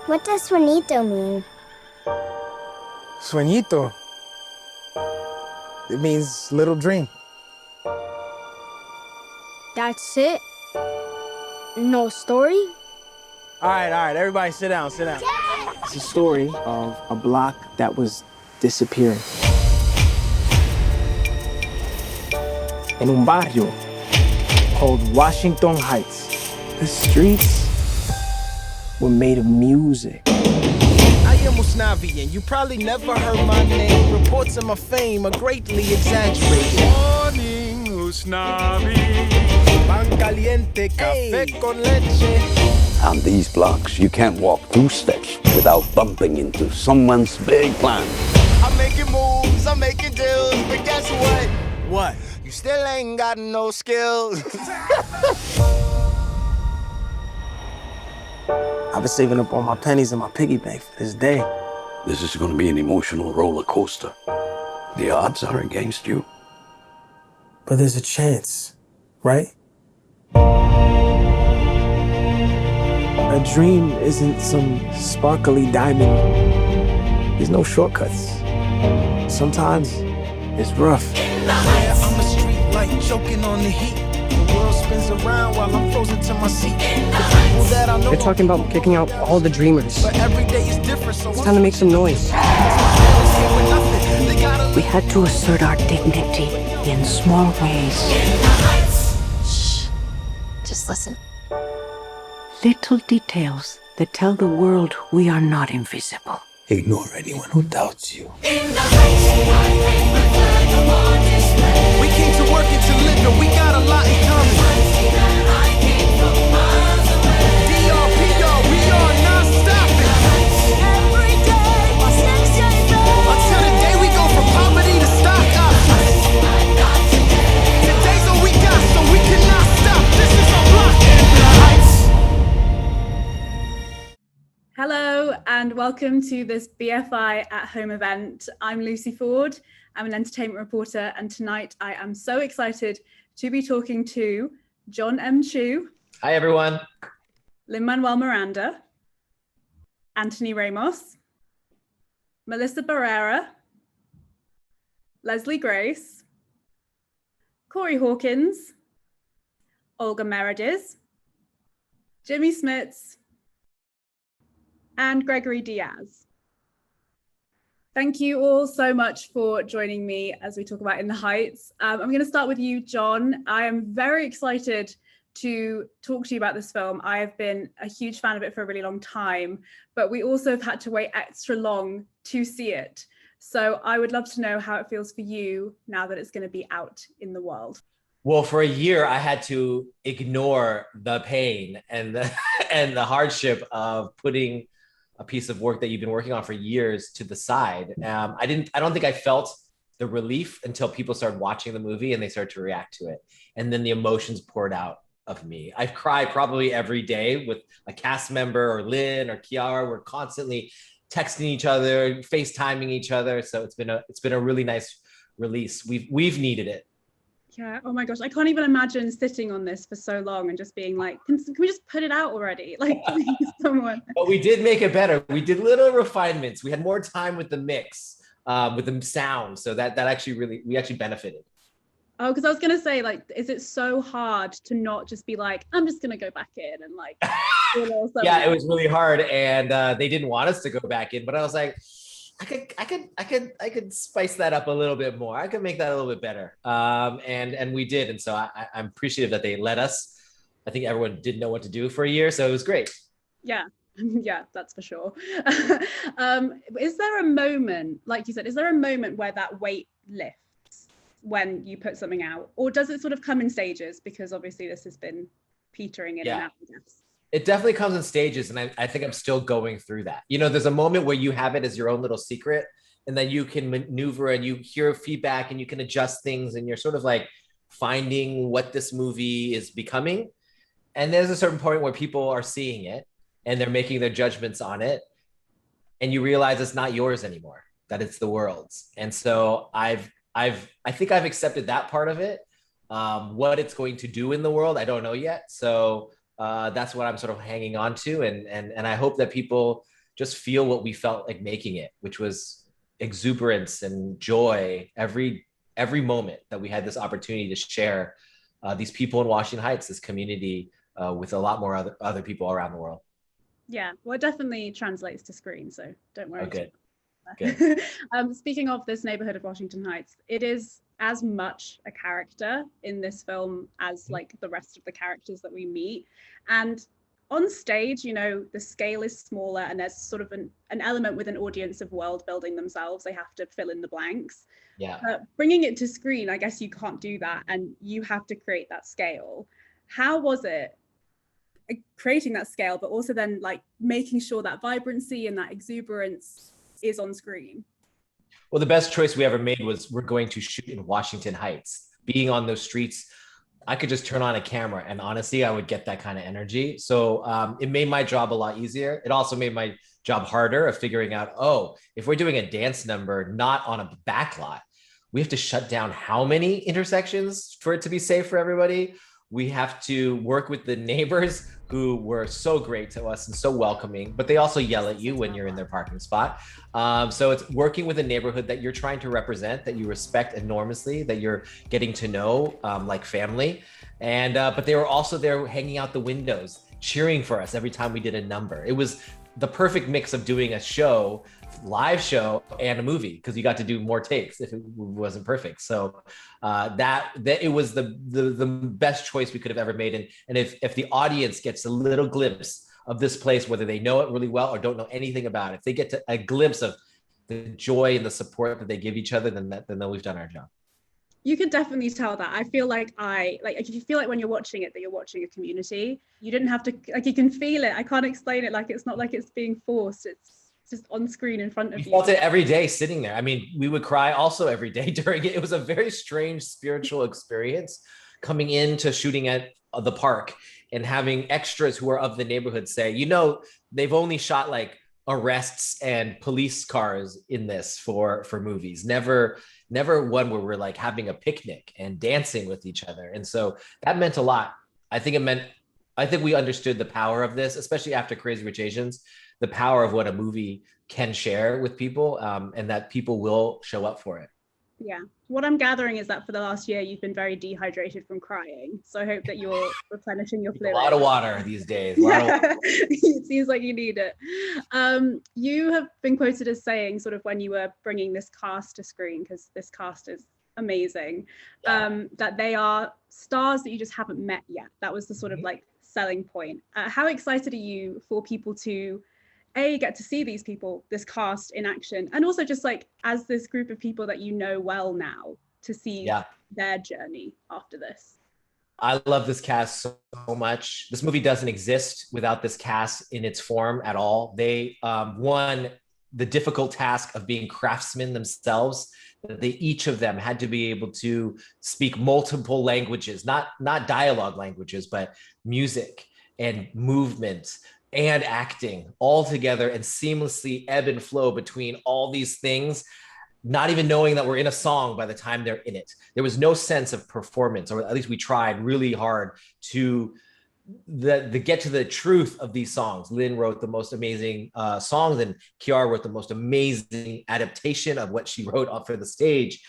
What does sueñito mean? Sueñito. It means little dream. That's it? No story? All right, everybody sit down. It's a story of a block that was disappearing. In un barrio called Washington Heights, the streets were made of music. I am Usnavi, and you probably never heard my name. Reports of my fame are greatly exaggerated. Morning, Usnavi. Pan caliente, café con leche. On these blocks, you can't walk 2 steps without bumping into someone's big plan. I'm making moves, I'm making deals, but guess what? What? You still ain't got no skills. I've been saving up all my pennies in my piggy bank for this day. This is going to be an emotional roller coaster. The odds are against you. But there's a chance, right? A dream isn't some sparkly diamond. There's no shortcuts. Sometimes it's rough. Yeah, I'm a street light choking on the heat. The world spins around while I'm frozen to my seat. The people that I know They're talking about kicking out all the dreamers. but every day is different, so It's time to make some noise. We had to assert our dignity in small ways. Shh. Just listen. Little details that tell the world we are not invisible. Ignore anyone who doubts you. we came to work and to live, and we got a lot in common. DRPR, we are not stopping. Every day, until the day we go from poverty to stock options. Today's all we got, so we cannot stop. This is our block. Hello and welcome to this BFI At Home event. I'm Lucy Ford. I'm an entertainment reporter, and tonight I am so excited to be talking to Jon M Chu. Hi, everyone. Lin-Manuel Miranda, Anthony Ramos, Melissa Barrera, Leslie Grace, Corey Hawkins, Olga Merediz, Jimmy Smits, and Gregory Dias. Thank you all so much for joining me as we talk about In the Heights. I'm going to start with you, Jon. I am very excited to talk to you about this film. I have been a huge fan of it for a really long time, but we also have had to wait extra long to see it. So I would love to know how it feels for you now that it's going to be out in the world. Well, for a year, I had to ignore the pain and the and the hardship of putting a piece of work that you've been working on for years to the side. I don't think I felt the relief until people started watching the movie and they started to react to it. And then the emotions poured out of me. I've cried probably every day with a cast member or Lynn or Kiara. We're constantly texting each other, FaceTiming each other. So it's been a really nice release. We've needed it. Yeah, oh my gosh, I can't even imagine sitting on this for so long and just being like, can we just put it out already? Like, please, someone. But we did make it better. We did little refinements. We had more time with the mix, with the sound. So that actually we actually benefited. Oh, because I was gonna say, like, is it so hard to not just be like, I'm just gonna go back in and like do a little something? Yeah, it was really hard, and they didn't want us to go back in, but I was like, I could spice that up a little bit more. I could make that a little bit better. And we did. And so I'm appreciative that they let us. I think everyone didn't know what to do for a year. So it was great. Yeah. Yeah, that's for sure. Is there a moment, like you said, is there a moment where that weight lifts when you put something out? Or does it sort of come in stages? Because obviously this has been petering in and out, I guess. It definitely comes in stages, and I think I'm still going through that. You know, there's a moment where you have it as your own little secret, and then you can maneuver and you hear feedback and you can adjust things, and you're sort of like finding what this movie is becoming. And there's a certain point where people are seeing it and they're making their judgments on it, and you realize it's not yours anymore, that it's the world's. And so I think I've accepted that part of it. What it's going to do in the world, I don't know yet. So that's what I'm sort of hanging on to. And I hope that people just feel what we felt like making it, which was exuberance and joy every moment that we had this opportunity to share these people in Washington Heights, this community with a lot more other people around the world. Yeah, well, it definitely translates to screen, so don't worry. Okay. Good. Speaking of this neighborhood of Washington Heights, it is as much a character in this film as like the rest of the characters that we meet. And on stage, you know, the scale is smaller and there's sort of an element with an audience of world building themselves. They have to fill in the blanks. Yeah. Bringing it to screen, I guess you can't do that, and you have to create that scale. How was it creating that scale, but also then like making sure that vibrancy and that exuberance is on screen? Well, the best choice we ever made was we're going to shoot in Washington Heights. Being on those streets, I could just turn on a camera and honestly, I would get that kind of energy. So it made my job a lot easier. It also made my job harder of figuring out, oh, if we're doing a dance number, not on a back lot, we have to shut down how many intersections for it to be safe for everybody. We have to work with the neighbors who were so great to us and so welcoming, but they also yell at you when you're in their parking spot. So it's working with a neighborhood that you're trying to represent, that you respect enormously, that you're getting to know like family. And but they were also there hanging out the windows, cheering for us every time we did a number. It was the perfect mix of doing a show, live show, and a movie, because you got to do more takes if it wasn't perfect. So that it was the best choice we could have ever made. And if the audience gets a little glimpse of this place, whether they know it really well or don't know anything about it, if they get a glimpse of the joy and the support that they give each other, then we've done our job. You can definitely tell that. I feel like if you feel like when you're watching it that you're watching a community, you didn't have to, like, you can feel it. I can't explain it. Like, it's not like it's being forced. It's just on screen in front of you. We felt it every day sitting there. I mean, we would cry also every day during it. It was a very strange spiritual experience coming into shooting at the park and having extras who are of the neighborhood say, you know, they've only shot like arrests and police cars in this for movies. Never one where we're like having a picnic and dancing with each other. And so that meant a lot. I think we understood the power of this, especially after Crazy Rich Asians, the power of what a movie can share with people, and that people will show up for it. Yeah. What I'm gathering is that for the last year, you've been very dehydrated from crying. So I hope that you're replenishing your fluid. A lot of water these days. It seems like you need it. You have been quoted as saying, sort of when you were bringing this cast to screen, because this cast is amazing, that they are stars that you just haven't met yet. That was the sort of like selling point. How excited are you for people to get to see these people, this cast in action, and also just like as this group of people that you know well now, to see their journey after this? I love this cast so much. This movie doesn't exist without this cast in its form at all. They won the difficult task of being craftsmen themselves. They each of them had to be able to speak multiple languages, not dialogue languages, but music and movement and acting all together and seamlessly ebb and flow between all these things, not even knowing that we're in a song by the time they're in it. There was no sense of performance, or at least we tried really hard to get to the truth of these songs. Lin wrote the most amazing songs, and Kiara wrote the most amazing adaptation of what she wrote up for the stage.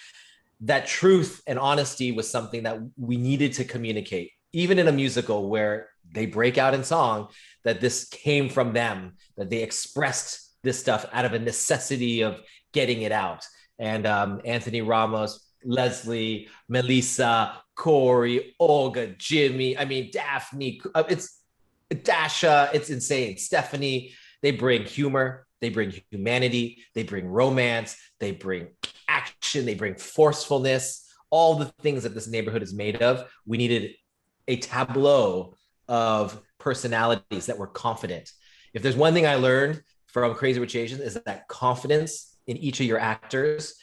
That truth and honesty was something that we needed to communicate, even in a musical where they break out in song, that this came from them, that they expressed this stuff out of a necessity of getting it out. And Anthony Ramos, Leslie, Melissa, Corey, Olga, Jimmy, I mean, Daphne, it's Dasha, it's insane. Stephanie, they bring humor, they bring humanity, they bring romance, they bring action, they bring forcefulness, all the things that this neighborhood is made of. We needed a tableau of personalities that were confident. If there's one thing I learned from Crazy Rich Asians, is that confidence in each of your actors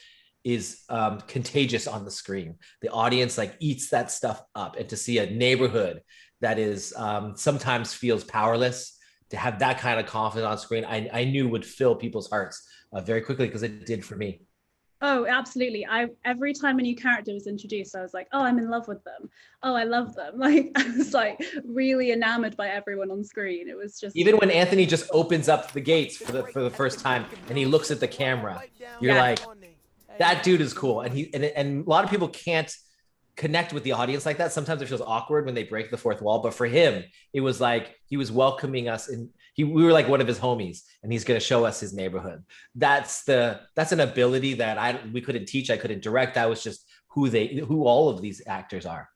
is contagious on the screen. The audience like eats that stuff up, and to see a neighborhood that is sometimes feels powerless, to have that kind of confidence on screen, I knew would fill people's hearts very quickly, because it did for me. Oh, absolutely. Every time a new character was introduced, I was like, oh, I'm in love with them. Oh, I love them. Like, I was like really enamored by everyone on screen. It was just, even when Anthony just opens up the gates for the first time and he looks at the camera, you're like, that dude is cool. And and a lot of people can't connect with the audience like that. Sometimes it feels awkward when they break the fourth wall, but for him, it was like he was welcoming us, and we were like one of his homies, and he's going to show us his neighborhood. That's an ability that we couldn't teach. I couldn't direct. That was just who all of these actors are.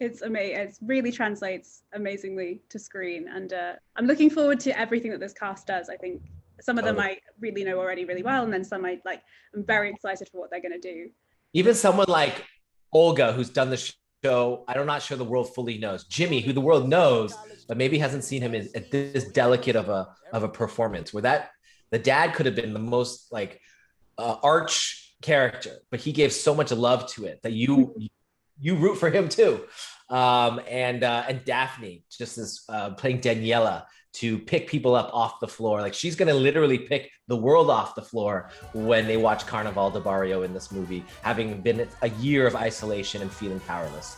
It's amazing. It really translates amazingly to screen, and I'm looking forward to everything that this cast does. I think some of them I really know already really well, and then some I'm very excited for what they're going to do. Even someone like Olga, who's done the show, I'm not sure the world fully knows. Jimmy, who the world knows, but maybe hasn't seen him at this delicate of a performance, where the dad could have been the most like arch character, but he gave so much love to it that you root for him too. And Daphne, just as playing Daniela, to pick people up off the floor. Like, she's going to literally pick the world off the floor when they watch Carnaval de Barrio in this movie, having been a year of isolation and feeling powerless.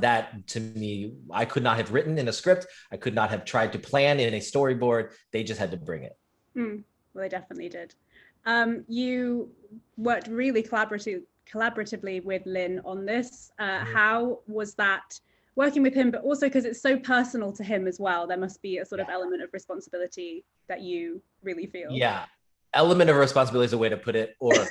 That, to me, I could not have written in a script. I could not have tried to plan in a storyboard. They just had to bring it. Well, they definitely did. You worked really collaboratively with Lin on this. How was that working with him, but also because it's so personal to him as well, there must be a sort of element of responsibility that you really feel. Yeah, element of responsibility is a way to put it. Or I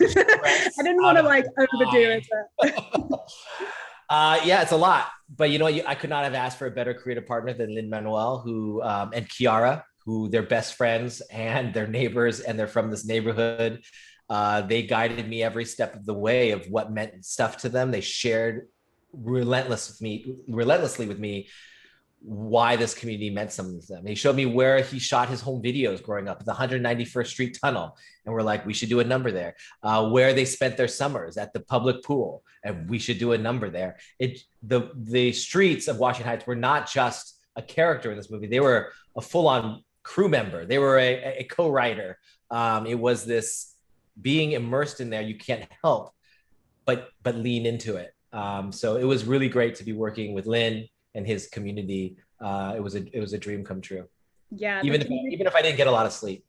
didn't want to like overdo it. But... yeah, it's a lot. But you know, I could not have asked for a better creative partner than Lin-Manuel, who and Kiara, who they're best friends and they're neighbors and they're from this neighborhood. They guided me every step of the way of what meant stuff to them. They shared relentlessly with me why this community meant something to them. He showed me where he shot his home videos growing up at the 191st Street Tunnel, and we're like, we should do a number there. Where they spent their summers at the public pool, and we should do a number there. The streets of Washington Heights were not just a character in this movie; they were a full-on crew member. They were a co-writer. It was this being immersed in there. You can't help but lean into it. So it was really great to be working with Lin and his community. It was a dream come true. Yeah. Even if I didn't get a lot of sleep.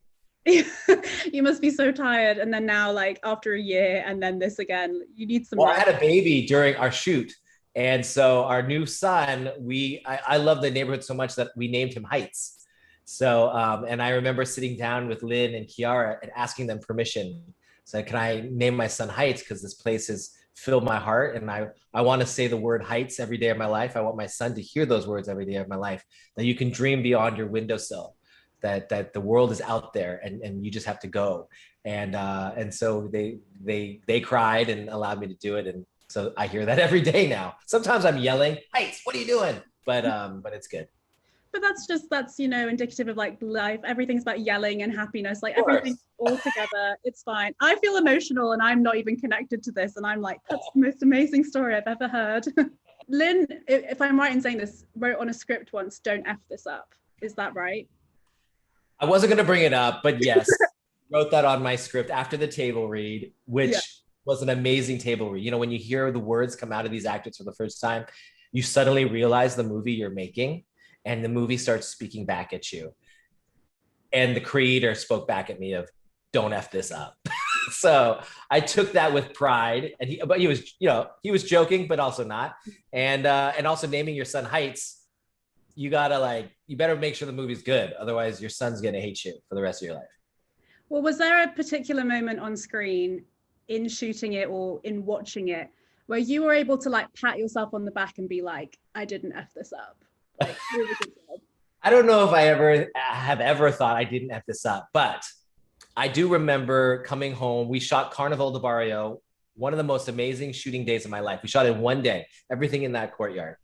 You must be so tired. And then now, like after a year and then this again, you need some. Well, I had a baby during our shoot. And so our new son, I love the neighborhood so much that we named him Heights. So, and I remember sitting down with Lin and Kiara and asking them permission. So can I name my son Heights? Because this place has filled my heart, and I want to say the word Heights every day of my life. I want my son to hear those words every day of my life, that you can dream beyond your windowsill, that the world is out there and you just have to go. And so they cried and allowed me to do it. And so I hear that every day now. Sometimes I'm yelling, Heights, what are you doing? But it's good. But that's you know, indicative of like life. Everything's about yelling and happiness, like everything's all together. It's fine. I feel emotional and I'm not even connected to this, and I'm like, that's the most amazing story I've ever heard. Lin, if I'm right in saying this, wrote on a script once, "Don't F this up." Is that right? I wasn't going to bring it up, but yes, wrote that on my script after the table read, which was an amazing table read. You know, when you hear the words come out of these actors for the first time, you suddenly realize the movie you're making. And the movie starts speaking back at you. And the creator spoke back at me of, "Don't F this up." So I took that with pride. And he was joking, but also not. And also naming your son Heights, you better make sure the movie's good. Otherwise your son's gonna hate you for the rest of your life. Well, was there a particular moment on screen in shooting it or in watching it where you were able to like pat yourself on the back and be like, I didn't F this up? Like, really good job. I don't know if I have ever thought I didn't F this up, but I do remember coming home. We shot Carnaval de Barrio, one of the most amazing shooting days of my life. We shot in one day, everything in that courtyard.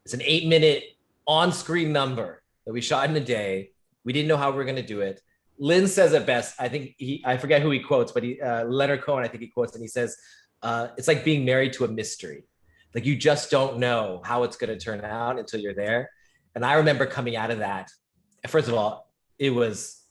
It's an 8-minute on-screen number that we shot in a day. We didn't know how we were going to do it. Lin says it best. I think I forget who he quotes, but Leonard Cohen, I think he quotes, and he says, it's like being married to a mystery. Like, you just don't know how it's going to turn out until you're there. And I remember coming out of that. First of all, it was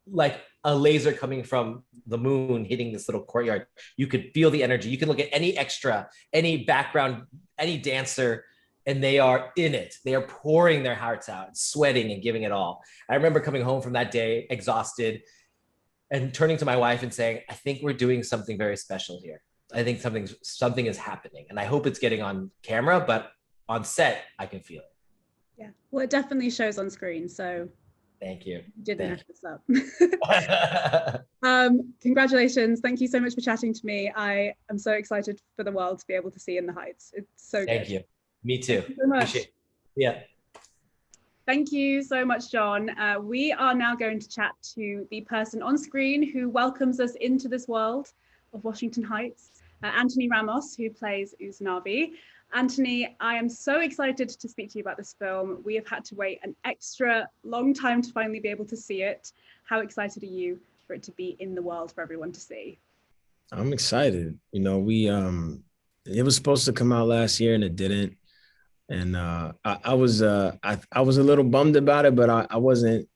like a laser coming from the moon hitting this little courtyard. You could feel the energy. You can look at any extra, any background, any dancer, and they are in it. They are pouring their hearts out, sweating and giving it all. I remember coming home from that day exhausted and turning to my wife and saying, I think we're doing something very special here. I think something is happening, and I hope it's getting on camera, but on set, I can feel it. Yeah, well, it definitely shows on screen, so thank you. Didn't mess this up. Congratulations. Thank you so much for chatting to me. I am so excited for the world to be able to see In the Heights. It's so good. Thank you. Me too. Thank you so much. Appreciate it. Yeah. Thank you so much, Jon. We are now going to chat to the person on screen who welcomes us into this world of Washington Heights, Anthony Ramos, who plays Usnavi. Anthony, I am so excited to speak to you about this film. We have had to wait an extra long time to finally be able to see it. How excited are you for it to be in the world for everyone to see? I'm excited. You know, it was supposed to come out last year and it didn't. And I was a little bummed about it, but I wasn't.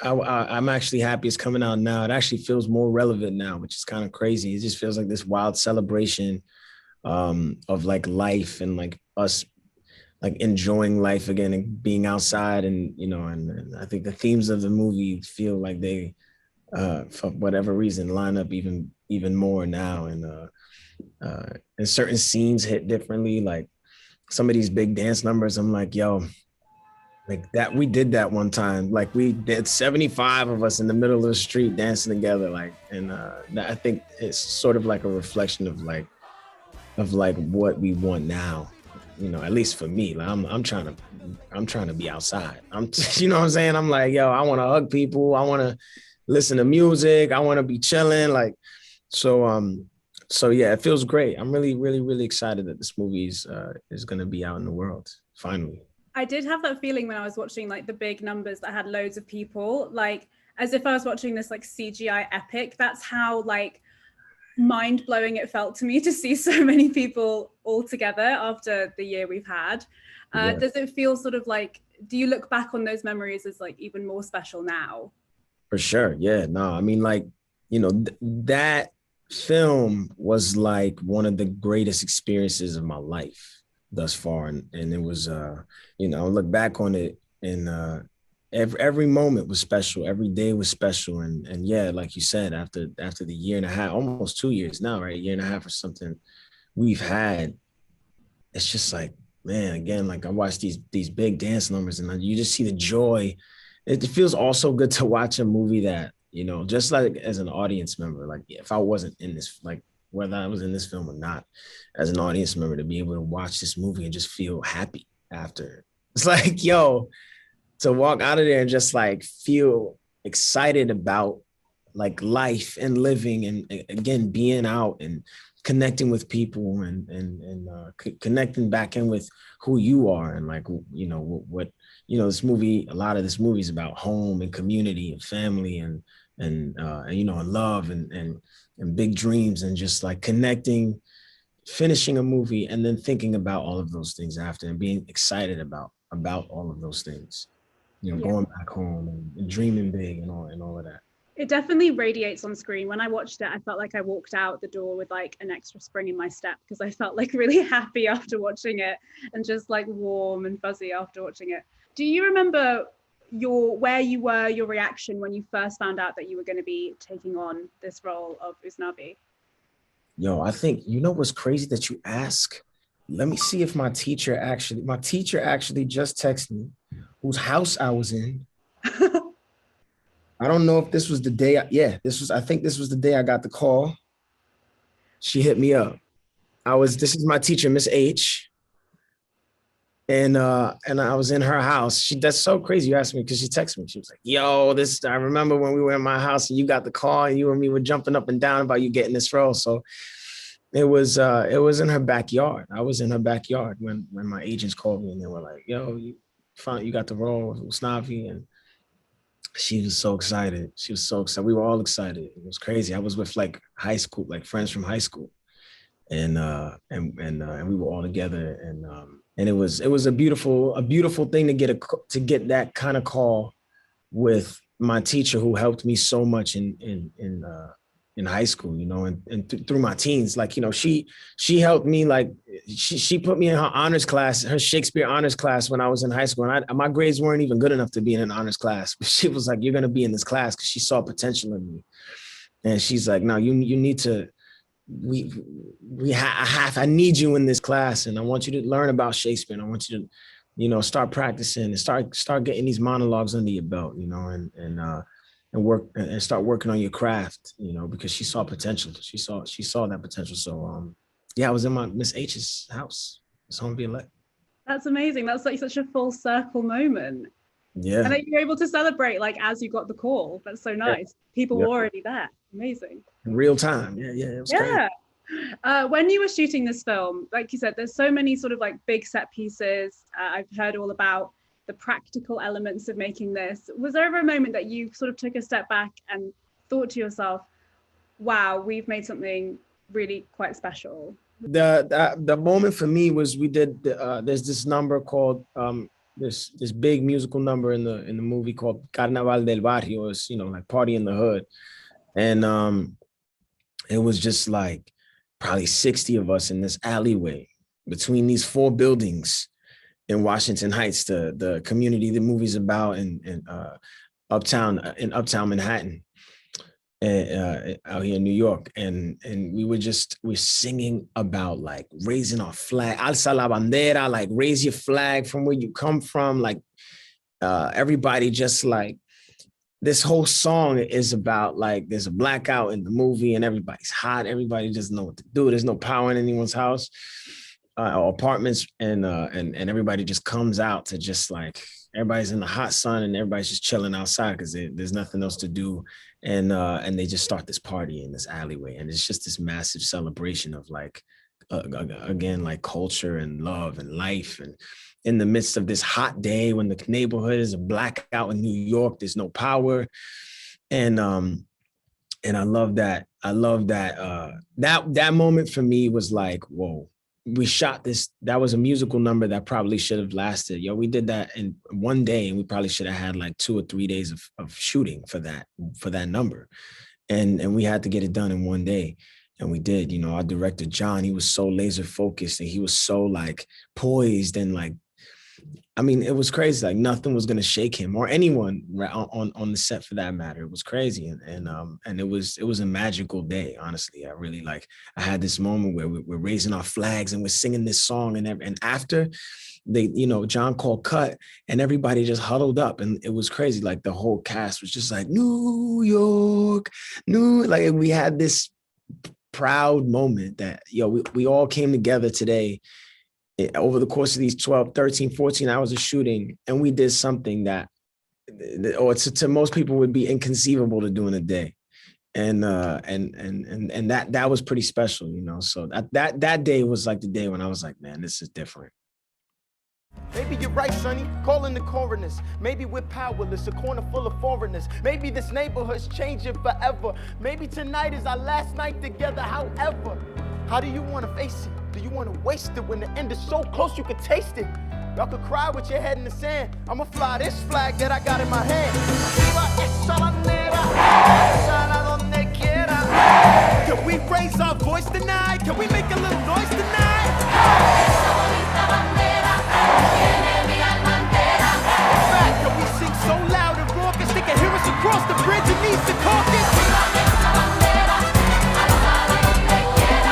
I'm actually happy it's coming out now. It actually feels more relevant now, which is kind of crazy. It just feels like this wild celebration of like life and like us like enjoying life again and being outside. And, you know, and I think the themes of the movie feel like they, for whatever reason, line up even more now. And certain scenes hit differently. Like some of these big dance numbers, I'm like, yo, like that, we did that one time. Like we did 75 of us in the middle of the street dancing together. Like, and I think it's sort of like a reflection of like what we want now, you know, at least for me. Like I'm trying to be outside. You know what I'm saying? I'm like, yo, I want to hug people. I want to listen to music. I want to be chilling. Like, so yeah, it feels great. I'm really, really, really excited that this movie is going to be out in the world finally. I did have that feeling when I was watching like the big numbers that had loads of people, like as if I was watching this like CGI epic. That's how like mind-blowing it felt to me to see so many people all together after the year we've had. Yeah. Does it feel sort of like, do you look back on those memories as like even more special now? For sure. Yeah, no, I mean, like, you know, that film was like one of the greatest experiences of my life thus far. And it was, you know, I look back on it and every moment was special. Every day was special. And yeah, like you said, after the year and a half, almost 2 years now, right? A year and a half or something we've had, it's just like, man, again, like I watch these big dance numbers and you just see the joy. It feels also good to watch a movie that, you know, just like as an audience member, like if I wasn't in this, like whether I was in this film or not, as an audience member, to be able to watch this movie and just feel happy after. It's like, yo, to walk out of there and just like feel excited about like life and living and again, being out and connecting with people and connecting back in with who you are. And like, you know, what, you know, this movie, a lot of this movie is about home and community and family and you know, and love and big dreams and just like connecting, finishing a movie and then thinking about all of those things after and being excited about all of those things, you know, going back home and dreaming big and all of that. It definitely radiates on screen. When I watched it, I felt like I walked out the door with like an extra spring in my step because I felt like really happy after watching it and just like warm and fuzzy after watching it. Do you remember where you were, your reaction when you first found out that you were going to be taking on this role of Usnavi? Yo, I think, you know what's crazy that you ask? Let me see if my teacher actually just texted me whose house I was in. I don't know if this was the day. I think this was the day I got the call. She hit me up. This is my teacher, Miss H. And I was in her house. That's so crazy. You asked me because she texted me. She was like, yo, I remember when we were in my house and you got the call and you and me were jumping up and down about you getting this role. So it was in her backyard. I was in her backyard when my agents called me and they were like, yo, you got the role with Usnavi. And she was so excited. We were all excited. It was crazy. I was with like high school, like friends from high school. And we were all together and it was a beautiful thing to get that kind of call with my teacher who helped me so much in high school, you know, and through my teens. Like, you know, she helped me, like she put me in her honors class, her Shakespeare honors class when I was in high school. And my grades weren't even good enough to be in an honors class. But she was like, you're going to be in this class, because she saw potential in me. And she's like, no, you need to, I need you in this class. And I want you to learn about Shakespeare. And I want you to, you know, start practicing and start getting these monologues under your belt, you know, and work and start working on your craft, you know, because she saw potential. She saw that potential. So yeah, I was in my Miss H's house. It's home being lit. That's amazing. That's like such a full circle moment. Yeah. And you're able to celebrate like as you got the call. That's so nice. People were already there. Amazing. In real time. Yeah. It was great. When you were shooting this film, like you said, there's so many sort of like big set pieces. I've heard all about the practical elements of making this. Was there ever a moment that you sort of took a step back and thought to yourself, wow, we've made something really quite special? The moment for me was we did there's this number called this big musical number in the movie called Carnaval del Barrio. It's, you know, like Party in the Hood. And it was just like probably 60 of us in this alleyway between these 4 buildings in Washington Heights, the community the movie's about in uptown Manhattan, out here in New York. And we're singing about like raising our flag, alza la bandera, like raise your flag from where you come from. Like everybody just like, this whole song is about like, there's a blackout in the movie and everybody's hot. Everybody doesn't know what to do. There's no power in anyone's house or apartments. And everybody just comes out to just like, everybody's in the hot sun and everybody's just chilling outside because there's nothing else to do. And they just start this party in this alleyway. And it's just this massive celebration of like, again, like culture and love and life. And in the midst of this hot day when the neighborhood is a blackout in New York, there's no power. And I love that. That moment for me was like, whoa, we shot this. That was a musical number that probably should have lasted. We did that in one day, and we probably should have had like 2 or 3 days of shooting for that number. And we had to get it done in one day. And we did. You know, our director, John, he was so laser focused and he was so like poised and like, I mean, it was crazy. Like nothing was going to shake him or anyone on the set for that matter. It was crazy. And it was a magical day. Honestly, I had this moment where we're raising our flags and we're singing this song and after they, you know, John called cut and everybody just huddled up and it was crazy. Like the whole cast was just like, New York, like we had this proud moment that, we all came together today over the course of these 12, 13, 14 hours of shooting. And we did something that, or to most people would be inconceivable to do in a day. And that was pretty special, you know? So that day was like the day when I was like, man, this is different. Maybe you're right, Sonny, calling the coroners. Maybe we're powerless, a corner full of foreigners. Maybe this neighborhood's changing forever. Maybe tonight is our last night together. However, how do you want to face it? Do you want to waste it when the end is so close you can taste it? Y'all could cry with your head in the sand. I'ma fly this flag that I got in my hand. Can we raise our voice tonight? Can we make a little noise tonight? Can we sing so loud and raucous they can hear us across the bridge and needs the caucus?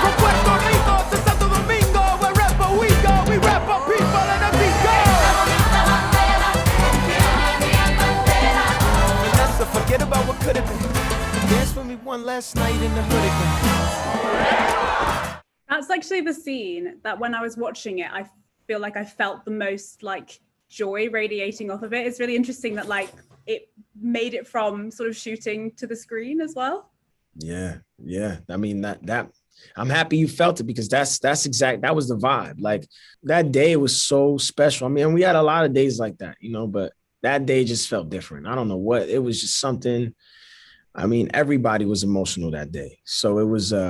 From Puerto Rico to Santo Domingo, wherever we go, we rap our people and the beat goes. Vanessa, forget about what could have been. Dance with me one last night in the hood again. That's actually the scene that when I was watching it, I feel like I felt the most like joy radiating off of it. It's really interesting that like it made it from sort of shooting to the screen as well. Yeah. I mean that I'm happy you felt it because that was the vibe. Like that day was so special. I mean, we had a lot of days like that, you know, but that day just felt different. I don't know what, it was just something. I mean, everybody was emotional that day. So everyone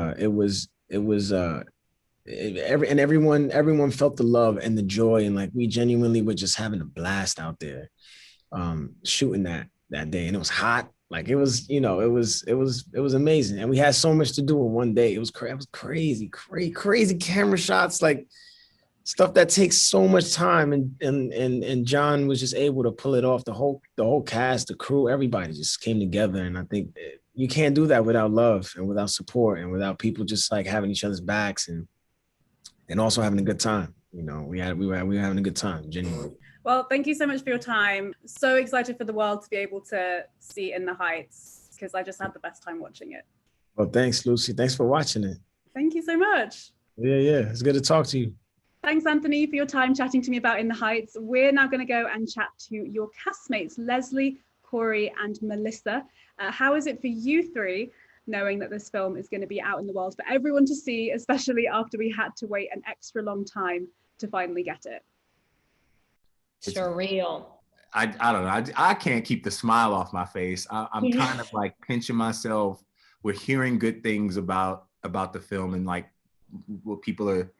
felt the love and the joy, and like we genuinely were just having a blast out there, shooting that. that day, and it was hot. Like it was, you know, it was amazing, and we had so much to do in one day. It was crazy camera shots, like stuff that takes so much time, and Jon was just able to pull it off. The whole cast, the crew, everybody just came together, and I think you can't do that without love and without support and without people just like having each other's backs and also having a good time. You know, we were having a good time, genuinely. Well, thank you so much for your time. So excited for the world to be able to see In the Heights, because I just had the best time watching it. Well, thanks, Lucy. Thanks for watching it. Thank you so much. Yeah. It's good to talk to you. Thanks, Anthony, for your time chatting to me about In the Heights. We're now going to go and chat to your castmates, Leslie, Corey, and Melissa. How is it for you three, knowing that this film is going to be out in the world for everyone to see, especially after we had to wait an extra long time to finally get it? Surreal. I don't know. I can't keep the smile off my face. I'm kind of like pinching myself. We're hearing good things about the film and like what people are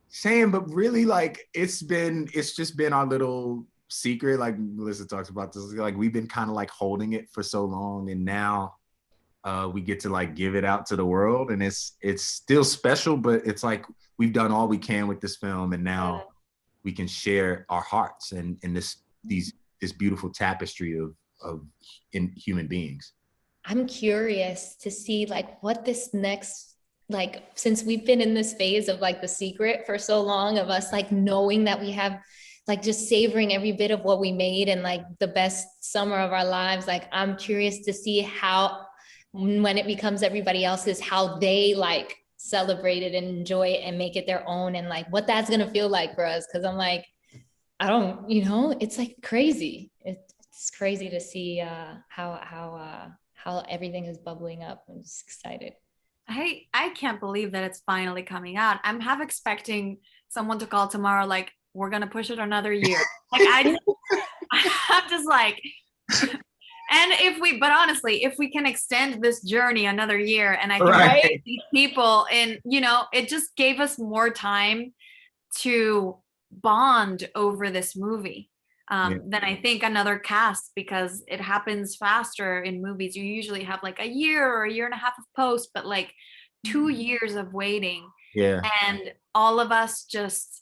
saying, but really like it's just been our little secret. Like Melissa talks about this, like we've been kind of like holding it for so long, and now we get to like give it out to the world, and it's still special, but it's like we've done all we can with this film, and now we can share our hearts and this beautiful tapestry of human beings. I'm curious to see like what this next, like, since we've been in this phase of like The Secret for so long, of us like knowing that we have like just savoring every bit of what we made and like the best summer of our lives. Like, I'm curious to see how, when it becomes everybody else's, how they like celebrate it and enjoy it and make it their own, and like what that's gonna feel like for us. Cause I'm like, I don't, you know, it's like crazy. It's crazy to see how everything is bubbling up. I'm just excited. I can't believe that it's finally coming out. I'm half expecting someone to call tomorrow, like, we're gonna push it another year. Like I'm just like, and but honestly, if we can extend this journey another year, and I can meet these people, and you know, it just gave us more time to bond over this movie than I think another cast, because it happens faster in movies. You usually have like a year or a year and a half of post, but like 2 years of waiting. Yeah. And all of us just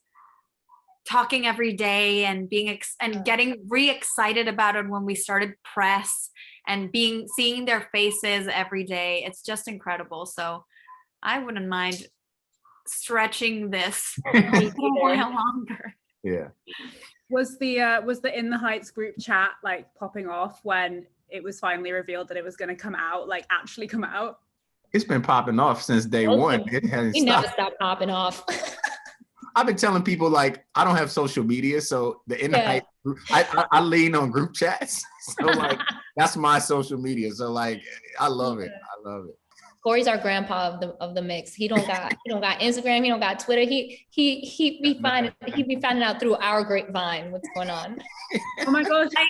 talking every day and being and getting re-excited about it when we started press, and seeing their faces every day. It's just incredible. So I wouldn't mind stretching this a while longer. Yeah. Was the In the Heights group chat like popping off when it was finally revealed that it was going to come out, like actually come out? It's been popping off since day one. It hasn't stopped. Never stopped popping off. I've been telling people, like, I don't have social media, so the In the Heights group, I lean on group chats. So like that's my social media. So like I love it. I love it. Corey's our grandpa of the mix. He don't got Instagram. He don't got Twitter. He be finding out through our grapevine what's going on. Oh my gosh! I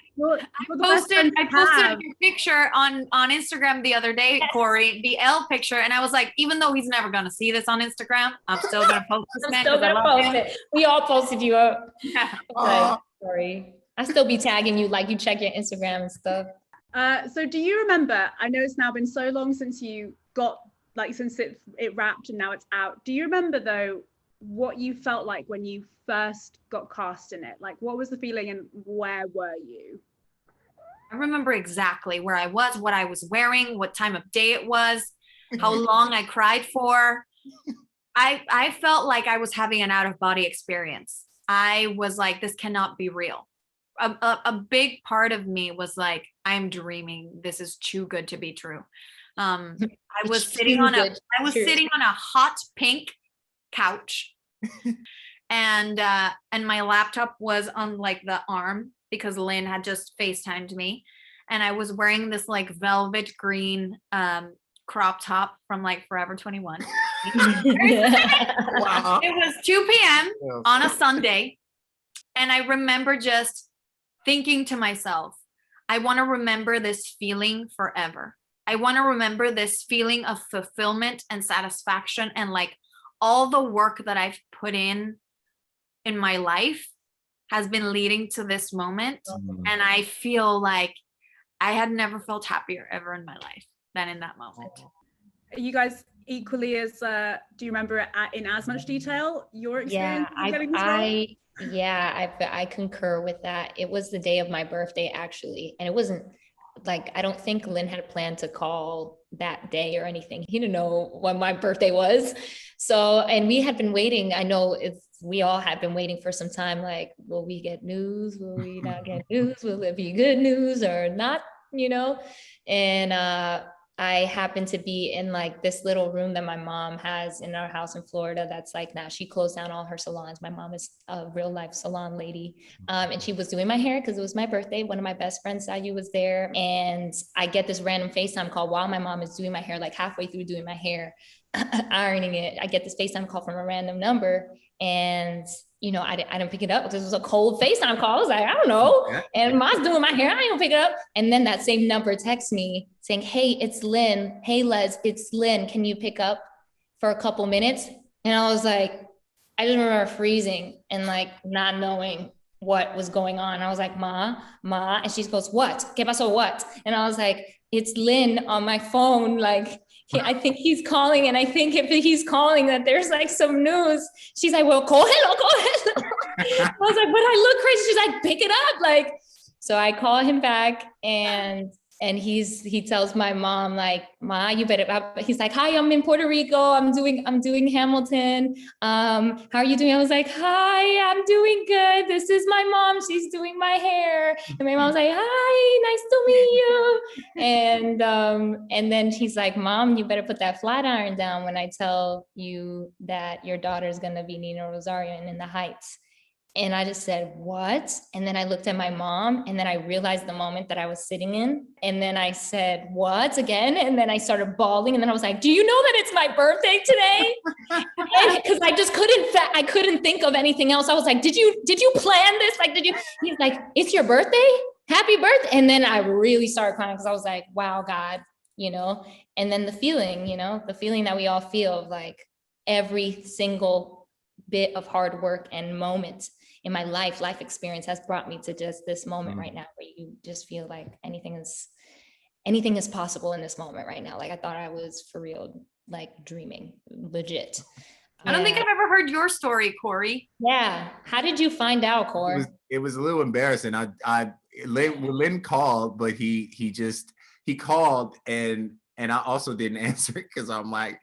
posted a picture on Instagram the other day, Corey, the L picture, and I was like, even though he's never gonna see this on Instagram, I'm still gonna post this. I'm still gonna post it. We all posted you up. Like, sorry, I still be tagging you, like you check your Instagram and stuff. So do you remember? I know it's now been so long since you got, like, since it wrapped and now it's out. Do you remember though what you felt like when you first got cast in it? Like, what was the feeling and where were you? I remember exactly where I was, what I was wearing, what time of day it was, how long I cried for. I felt like I was having an out-of-body experience. I was like, this cannot be real. A big part of me was like, I'm dreaming. This is too good to be true. I was sitting on a hot pink couch, and my laptop was on like the arm because Lynn had just FaceTimed me, and I was wearing this like velvet green crop top from like Forever 21. Wow. It was 2 p.m. on a Sunday, and I remember just thinking to myself, I want to remember this feeling forever. I want to remember this feeling of fulfillment and satisfaction, and like all the work that I've put in my life has been leading to this moment. And I feel like I had never felt happier ever in my life than in that moment. Are you guys equally as, do you remember it in as much detail, your experience of getting this role? I concur with that. It was the day of my birthday, actually. And it wasn't like, I don't think Lin had planned to call that day or anything. He didn't know when my birthday was. So, and we had been waiting. I know we all had been waiting for some time, like, will we get news? Will we not get news? Will it be good news or not, you know? And I happened to be in like this little room that my mom has in our house in Florida. That's like, now she closed down all her salons. My mom is a real life salon lady. And she was doing my hair because it was my birthday. One of my best friends, Sayu, was there. And I get this random FaceTime call while my mom is doing my hair, like halfway through doing my hair, ironing it. I get this FaceTime call from a random number. And, you know, I didn't pick it up because it was a cold FaceTime call. I was like, I don't know. And mom's doing my hair. I ain't gonna pick it up. And then that same number texts me saying, hey, it's Lin. Hey, Les, it's Lin. Can you pick up for a couple minutes? And I was like, I just remember freezing and like not knowing what was going on. I was like, Ma. And she goes, what? ¿Qué pasó? What? And I was like, it's Lin on my phone. Like, I think he's calling, and I think if he's calling that there's like some news. She's like, well, cógelo. I was like, but I look crazy. She's like, pick it up. Like, so I call him back, and he tells my mom, like, Ma, you better, he's like, hi, I'm in Puerto Rico. I'm doing Hamilton. How are you doing? I was like, hi, I'm doing good. This is my mom. She's doing my hair. And my mom was like, hi, nice to meet you. And then he's like, Mom, you better put that flat iron down when I tell you that your daughter's going to be Nina Rosario and in the Heights. And I just said, what? And then I looked at my mom, and then I realized the moment that I was sitting in. And then I said, what again? And then I started bawling. And then I was like, do you know that it's my birthday today? Because I just couldn't think of anything else. I was like, did you plan this? Like, he's like, it's your birthday? Happy birthday. And then I really started crying because I was like, wow, God, you know? And then the feeling that we all feel of like every single bit of hard work and moment in my life experience has brought me to just this moment right now where you just feel like anything is possible in this moment right now. Like I thought I was for real, like dreaming, legit. I don't think I've ever heard your story, Corey. Yeah. How did you find out, Corey? It was a little embarrassing. Lin called, but he called and I also didn't answer it because I'm like,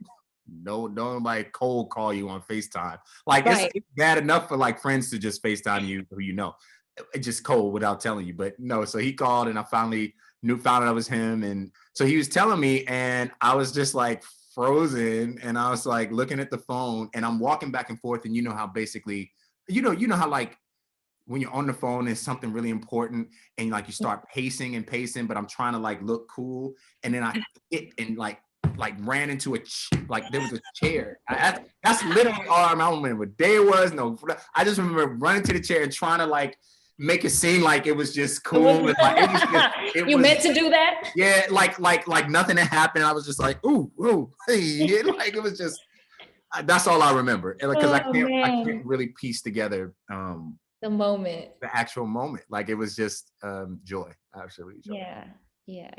no, don't like cold call you on FaceTime. Like it's bad enough for like friends to just FaceTime you who you know, just cold without telling you. But no, so he called and I finally found out it was him. And so he was telling me, and I was just like frozen, and I was like looking at the phone, and I'm walking back and forth. And you know how basically, you know how like when you're on the phone is something really important, and like you start pacing, but I'm trying to like look cool, and then I hit and like ran into like there was a chair. That's literally all I don't remember what day it was. No, I just remember running to the chair and trying to like make it seem like it was just cool. And, like, you meant to do that? Yeah, like nothing had happened. I was just like, ooh, hey, like it was just. That's all I remember, because I can't really piece together the moment, the actual moment. Like it was just joy, absolutely joy. Yeah.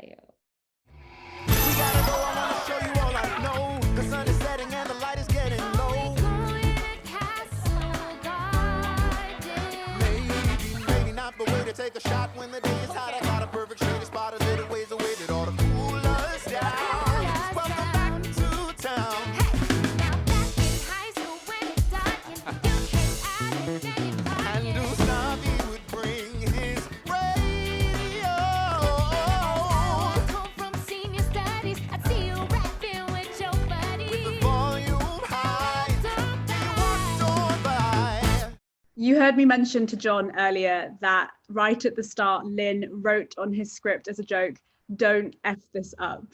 We gotta go, I wanna show you all I know. The sun is setting and the light is getting low. Maybe not the way to take a shot when the day is hot. I got a perfect shady spot a little ways away that ought to cool us down. Welcome back to town. And Usnavi would bring his radio. You heard me mention to Jon earlier that right at the start, Lin wrote on his script as a joke, "Don't F this up."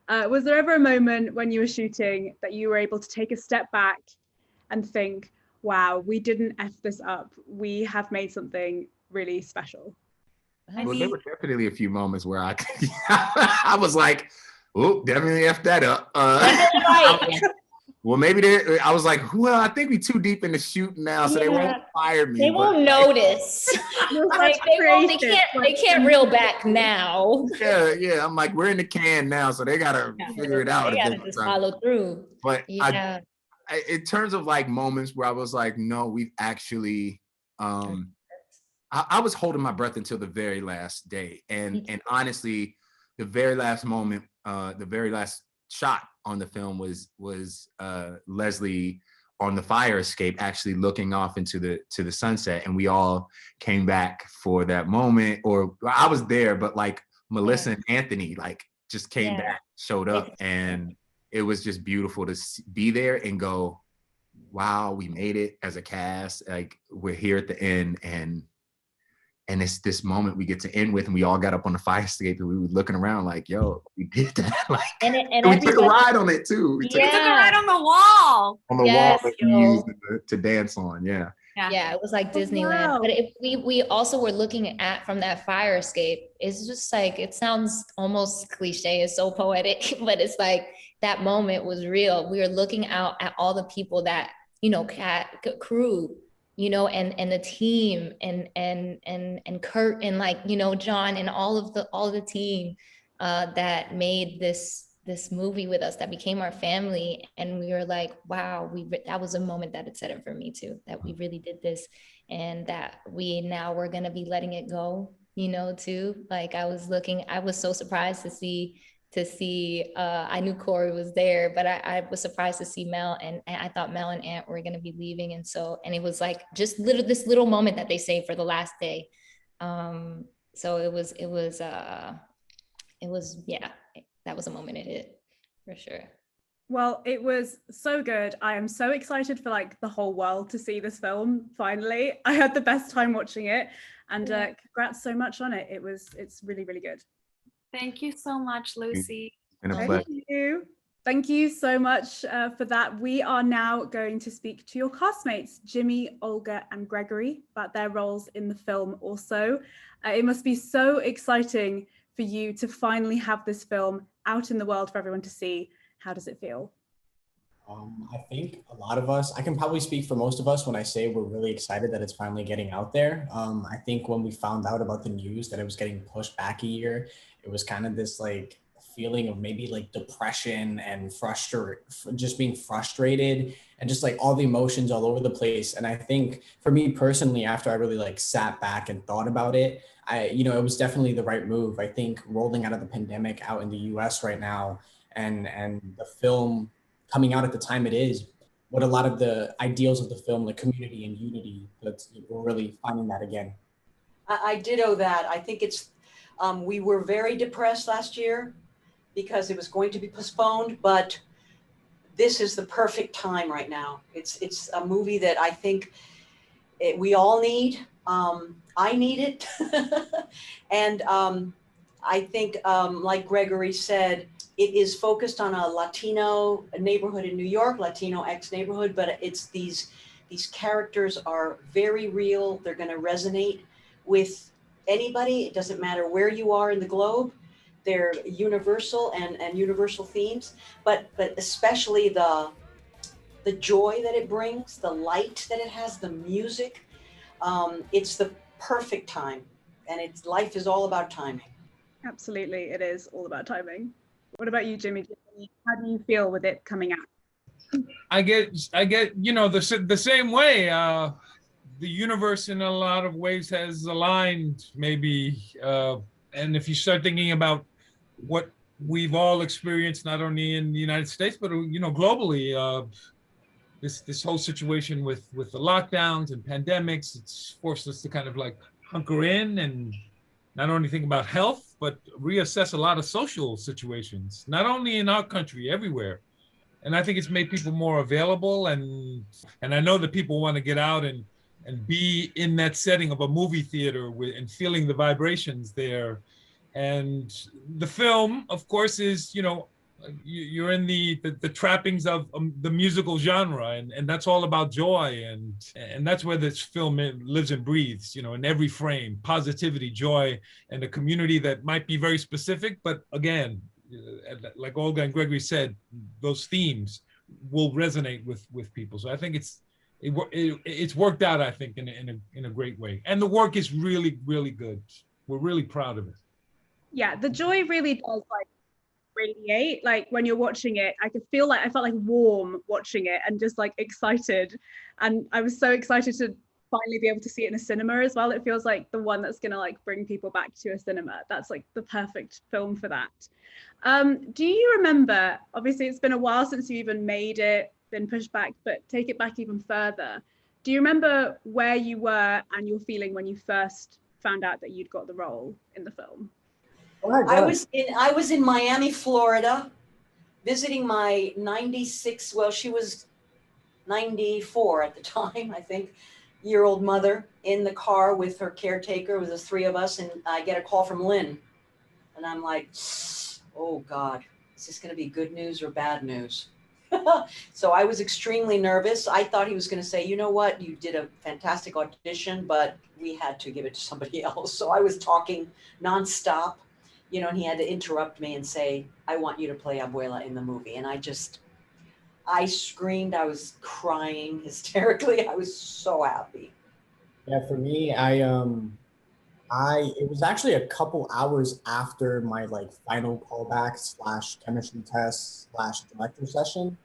Was there ever a moment when you were shooting that you were able to take a step back and think, wow, we didn't F this up. We have made something really special? Well, there were definitely a few moments where I was like, oh, definitely F that up. Well, maybe I was like, well, I think we too deep in the shooting now, so they won't fire me. They won't notice. Like, they can't reel back now. Yeah. I'm like, we're in the can now, so they gotta figure it out. They gotta just follow through. But yeah. In terms of like moments where I was like, no, we've actually, I was holding my breath until the very last day, and honestly, the very last moment, the very last shot on the film was Leslie on the fire escape, actually looking off into the sunset, and we all came back for that moment. Or I was there, but like Melissa and Anthony like just came back, showed up, and it was just beautiful to be there and go, wow, we made it as a cast. Like, we're here at the end, and it's this moment we get to end with, and we all got up on the fire escape, and we were looking around like, yo, we did that. Like, and we took a ride on it too. We took a ride on the wall. On the wall that we used to dance on. Yeah, it was like Disneyland. Wow. But we also were looking at from that fire escape. It's just like, it sounds almost cliche, it's so poetic, but it's like that moment was real. We were looking out at all the people that, crew, and the team and Kurt and like, Jon and all of the team that made this movie with us, that became our family. And we were like, wow, that was a moment that it set it for me too, that we really did this, and that we're going to be letting it go, too. Like, I was so surprised to see, I knew Corey was there, but I was surprised to see Mel, and I thought Mel and Ant were going to be leaving. And it was like just this little moment that they saved for the last day. So it was, that was a moment it hit for sure. Well, it was so good. I am so excited for like the whole world to see this film. Finally, I had the best time watching it, and congrats so much on it. It's really, really good. Thank you so much, Lucy. Thank you. Thank you so much for that. We are now going to speak to your castmates, Jimmy, Olga, and Gregory, about their roles in the film also. It must be so exciting for you to finally have this film out in the world for everyone to see. How does it feel? I think a lot of us, I can probably speak for most of us when I say we're really excited that it's finally getting out there. I think when we found out about the news that it was getting pushed back a year, it was kind of this like feeling of maybe like depression and just being frustrated, and just like all the emotions all over the place. And I think for me personally, after I really like sat back and thought about it, it was definitely the right move. I think rolling out of the pandemic out in the US right now, and the film coming out at the time it is, what a lot of the ideals of the film, like community and unity, we're really finding that again. I ditto that. I think it's, we were very depressed last year because it was going to be postponed, but this is the perfect time right now. It's a movie that I think we all need. I need it. And I think, like Gregory said, it is focused on a Latino neighborhood in New York, Latino X neighborhood, but it's these characters are very real. They're going to resonate with anybody. It doesn't matter where you are in the globe. They're universal and universal themes, but especially the joy that it brings, the light that it has, the music. It's the perfect time, and life is all about timing. Absolutely, it is all about timing. What about you, Jimmy? How do you feel with it coming out? I get the same way. The universe in a lot of ways has aligned, maybe. And if you start thinking about what we've all experienced, not only in the United States, but globally, this whole situation with the lockdowns and pandemics, it's forced us to kind of like hunker in and not only think about health, but reassess a lot of social situations, not only in our country, everywhere. And I think it's made people more available, and I know that people want to get out and be in that setting of a movie theater and feeling the vibrations there. And the film, of course, is, you're in the trappings of the musical genre, and that's all about joy, and that's where this film lives and breathes, in every frame, positivity, joy, and a community that might be very specific, but again, like Olga and Gregory said, those themes will resonate with people. So I think it's worked out, I think, in a great way. And the work is really, really good. We're really proud of it. Yeah, the joy really does like radiate. Like when you're watching it, I felt like warm watching it and just like excited. And I was so excited to finally be able to see it in a cinema as well. It feels like the one that's gonna like bring people back to a cinema. That's like the perfect film for that. Do you remember, obviously it's been a while since you even made it, been pushed back, but take it back even further. Do you remember where you were and your feeling when you first found out that you'd got the role in the film? I was in Miami, Florida, visiting my 96, well, she was 94 at the time, I think, year-old mother in the car with her caretaker. It was the three of us, and I get a call from Lin. And I'm like, oh God, is this gonna be good news or bad news? So I was extremely nervous. I thought he was gonna say, you know what, you did a fantastic audition, but we had to give it to somebody else. So I was talking nonstop, you know, and he had to interrupt me and say, I want you to play Abuela in the movie. And I screamed, I was crying hysterically. I was so happy. Yeah, for me, it was actually a couple hours after my like final callback / chemistry test / director session.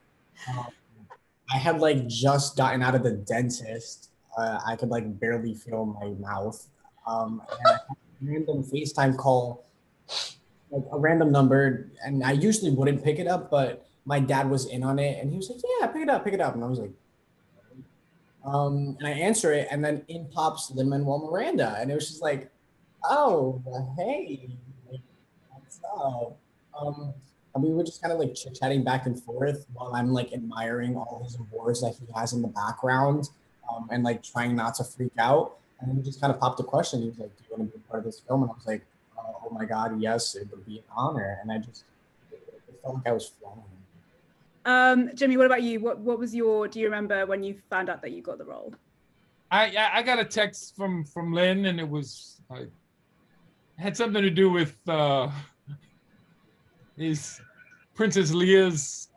I had like just gotten out of the dentist. I could like barely feel my mouth. And I had a random FaceTime call, like a random number, and I usually wouldn't pick it up, but my dad was in on it, and he was like, "Yeah, pick it up," and I was like, and I answer it, and then in pops Lin-Manuel Miranda, and it was just like, "Oh, hey, like, what's up?" And we were just kind of like chit-chatting back and forth while I'm like admiring all his awards that he has in the background, and like trying not to freak out. And then he just kind of popped a question. He was like, "Do you want to be a part of this film?" And I was like, "Oh my God, yes, it would be an honor." And it felt like I was flying. Jimmy, what about you? What was do you remember when you found out that you got the role? I got a text from Lin, and it was like, had something to do with is Princess Leia's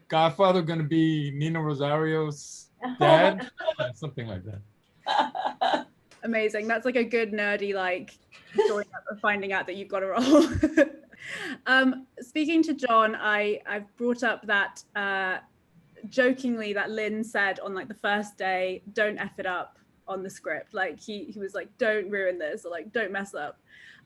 godfather going to be Nina Rosario's dad? Something like that. Amazing. That's like a good nerdy like story of finding out that you've got a role. Speaking to Jon, I've brought up that jokingly that Lin said on like the first day, "Don't F it up" on the script. Like he was like, "Don't ruin this," or like, "Don't mess up."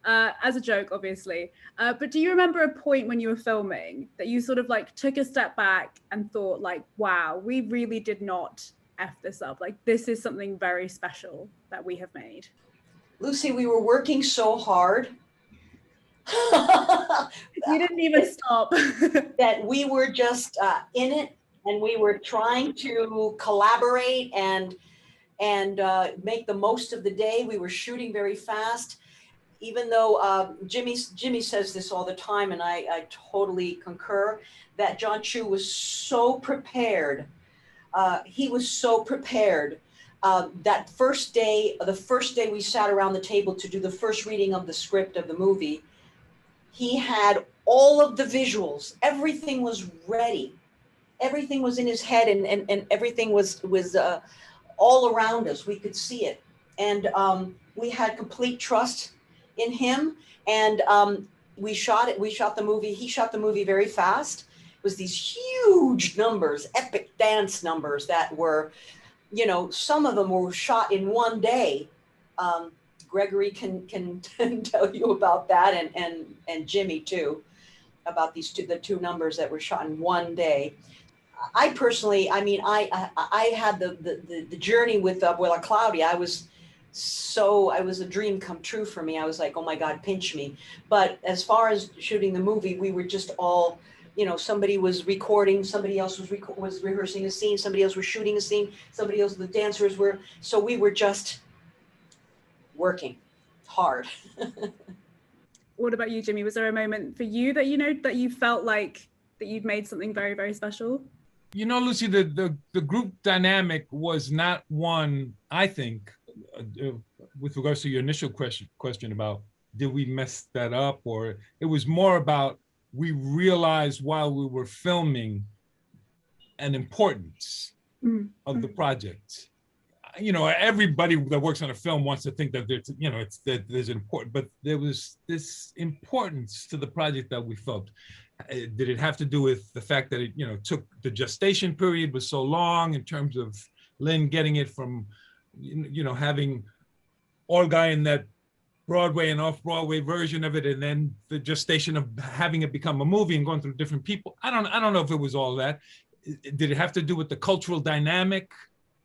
As a joke, obviously. But do you remember a point when you were filming that you sort of like took a step back and thought like, wow, we really did not F this up. Like this is something very special that we have made. Lucy, we were working so hard. You didn't even stop. That we were just in it, and we were trying to collaborate and make the most of the day. We were shooting very fast. Even though Jimmy says this all the time, and I totally concur, that Jon Chu was so prepared. He was so prepared. That first day, the first day we sat around the table to do the first reading of the script of the movie, he had all of the visuals. Everything was ready. Everything was in his head, and everything was all around us. We could see it. And we had complete trust in him. And we shot it. We shot the movie. He shot the movie very fast. It was these huge numbers, epic dance numbers that were, you know, some of them were shot in one day. Gregory can tell you about that, and Jimmy too, about the two numbers that were shot in one day. I personally, I mean, I had the journey with Abuela Claudia. It was a dream come true for me. I was like, oh my God, pinch me. But as far as shooting the movie, we were just all, you know, somebody was recording, somebody else was rehearsing a scene, somebody else was shooting a scene, somebody else, the dancers were, so we were just working hard. What about you, Jimmy? Was there a moment for you that, you know, that you felt like that you'd made something very, very special? You know, Lucy, the group dynamic was not one, I think, with regards to your initial question about did we mess that up, or it was more about we realized while we were filming and importance of the project. You know, everybody that works on a film wants to think that there's, you know, it's that there's important, but there was this importance to the project that we felt. Did it have to do with the fact that it, you know, took the gestation period was so long in terms of Lin getting it from, you know, having Olga in that Broadway and off-Broadway version of it, and then the gestation of having it become a movie and going through different people. I don't know if it was all that. Did it have to do with the cultural dynamic?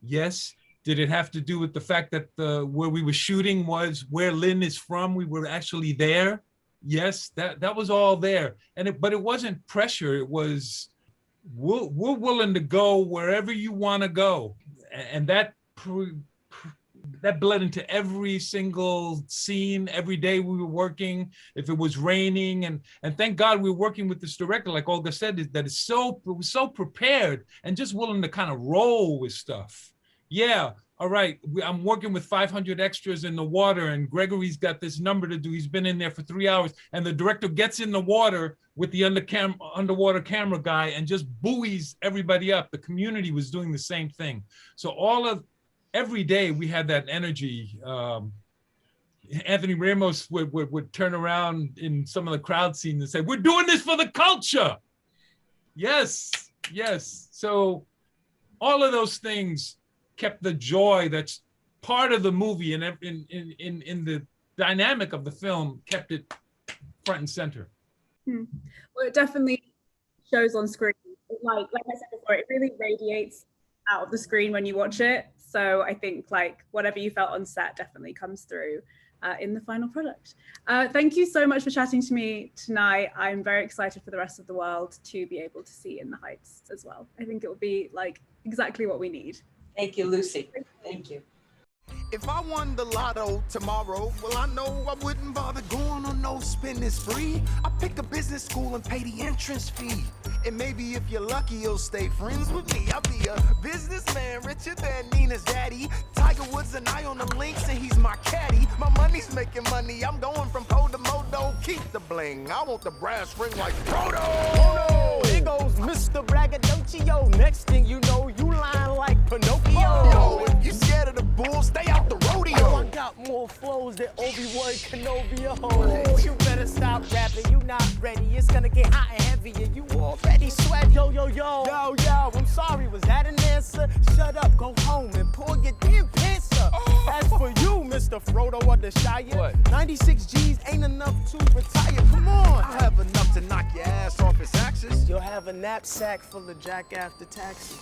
Yes. Did it have to do with the fact that where we were shooting was where Lin is from? We were actually there. Yes, that was all there. But it wasn't pressure. It was, we're willing to go wherever you want to go. And that bled into every single scene. Every day we were working, if it was raining, and thank God we were working with this director, like Olga said, that was so prepared and just willing to kind of roll with stuff. Yeah, all right, I'm working with 500 extras in the water, and Gregory's got this number to do. He's been in there for 3 hours, and the director gets in the water with the underwater camera guy and just buoys everybody up. The community was doing the same thing. So every day we had that energy. Anthony Ramos would turn around in some of the crowd scenes and say, "We're doing this for the culture." Yes, yes. So all of those things kept the joy that's part of the movie and in the dynamic of the film, kept it front and center. Well, it definitely shows on screen. Like I said before, it really radiates out of the screen when you watch it. So I think like whatever you felt on set definitely comes through in the final product. Thank you so much for chatting to me tonight. I'm very excited for the rest of the world to be able to see In the Heights as well. I think it will be like exactly what we need. Thank you, Lucy. Thank you. If I won the lotto tomorrow, well, I know I wouldn't bother going on no spending spree. I pick a business school and pay the entrance fee. And maybe if you're lucky, you'll stay friends with me. I'll be a businessman richer than Nina's daddy. Tiger Woods and I on the links, and he's my caddy. My money's making money. I'm going from pole to moto. Keep the bling. I want the brass ring like Frodo. Oh no, here goes Mr. Braggadocio. Next thing you know, you lying like Pinocchio. Yo, if you scared of the bulls, stay out the rodeo. Oh, I got more flows than Obi-Wan Kenobi. Oh, you better stop rapping. You not ready. It's gonna get hot and heavy, and you already sweat. Yo, yo, yo. Yo, yo. I'm sorry. Was that an answer? Shut up. Go home and pull your damn pants up. As for you, Mr. Frodo of the Shire, what? 96 G's ain't enough to retire. Come on. I have enough to knock your ass off its axis. You'll have a knapsack full of jack after taxes.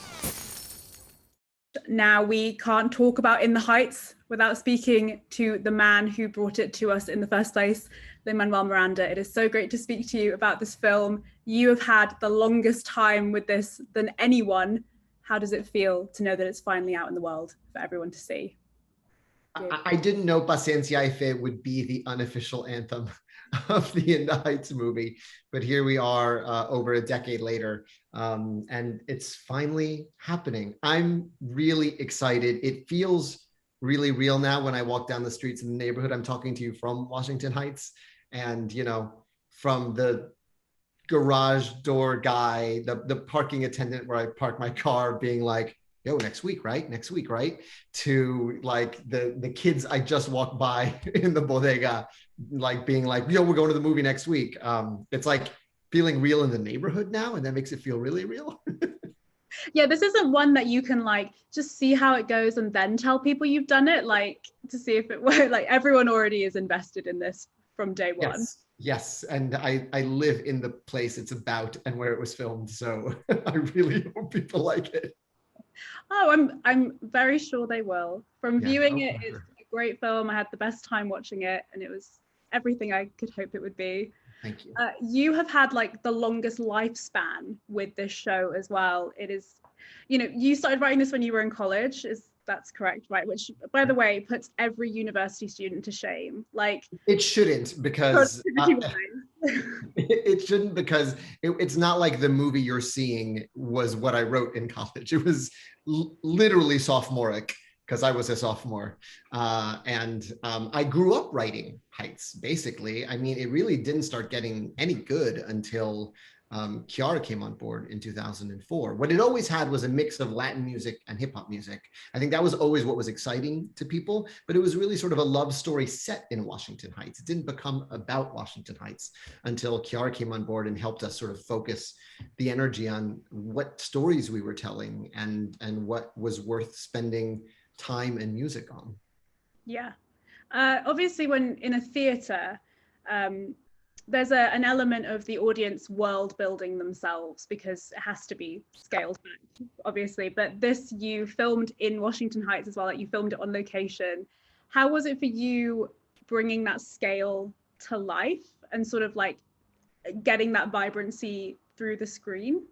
Now, we can't talk about In the Heights without speaking to the man who brought it to us in the first place, Lin-Manuel Miranda. It is so great to speak to you about this film. You have had the longest time with this than anyone. How does it feel to know that it's finally out in the world for everyone to see? I didn't know Paciencia y Fe would be the unofficial anthem of the In the Heights movie, but here we are over a decade later, and it's finally happening. I'm really excited. It feels really real now when I walk down the streets in the neighborhood. I'm talking to you from Washington Heights, and you know, from the garage door guy, the parking attendant where I park my car being like, yo, next week, right? Next week, right? To like the kids I just walked by in the bodega, like being like, yo, we're going to the movie next week. It's like feeling real in the neighborhood now, and that makes it feel really real. Yeah, this isn't one that you can like just see how it goes and then tell people you've done it, like to see if it worked. Like everyone already is invested in this from day one. Yes. Yes, and I live in the place it's about and where it was filmed, so I really hope people like it. Oh, I'm very sure they will. From viewing it, it's a great film. I had the best time watching it, and it was everything I could hope it would be. Thank you. You have had like the longest lifespan with this show as well. It is, you know, you started writing this when you were in college. That's correct, right? Which, by the way, puts every university student to shame. Like it shouldn't, because it shouldn't, because it's not like the movie you're seeing was what I wrote in college. It was literally sophomoric, because I was a sophomore, and I grew up writing Heights. Basically, I mean, it really didn't start getting any good until Kiara came on board in 2004. What it always had was a mix of Latin music and hip hop music. I think that was always what was exciting to people, but it was really sort of a love story set in Washington Heights. It didn't become about Washington Heights until Kiara came on board and helped us sort of focus the energy on what stories we were telling and what was worth spending time and music on. Yeah. Obviously, when in a theatre, there's an element of the audience world building themselves because it has to be scaled back, obviously. But this, you filmed in Washington Heights as well, like you filmed it on location. How was it for you bringing that scale to life and sort of like getting that vibrancy through the screen?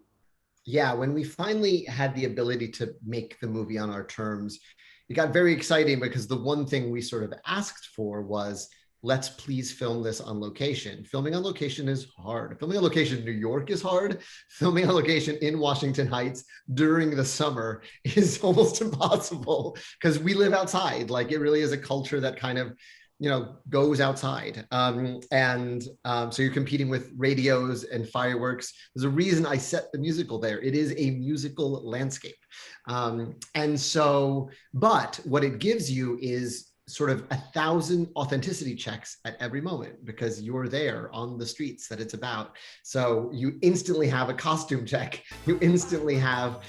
Yeah, when we finally had the ability to make the movie on our terms, it got very exciting because the one thing we sort of asked for was, let's please film this on location. Filming on location is hard. Filming on location in New York is hard. Filming on location in Washington Heights during the summer is almost impossible because we live outside. Like, it really is a culture that kind of, you know, goes outside. So you're competing with radios and fireworks. There's a reason I set the musical there. It is a musical landscape. But what it gives you is sort of 1,000 authenticity checks at every moment because you're there on the streets that it's about. So you instantly have a costume check. You instantly have,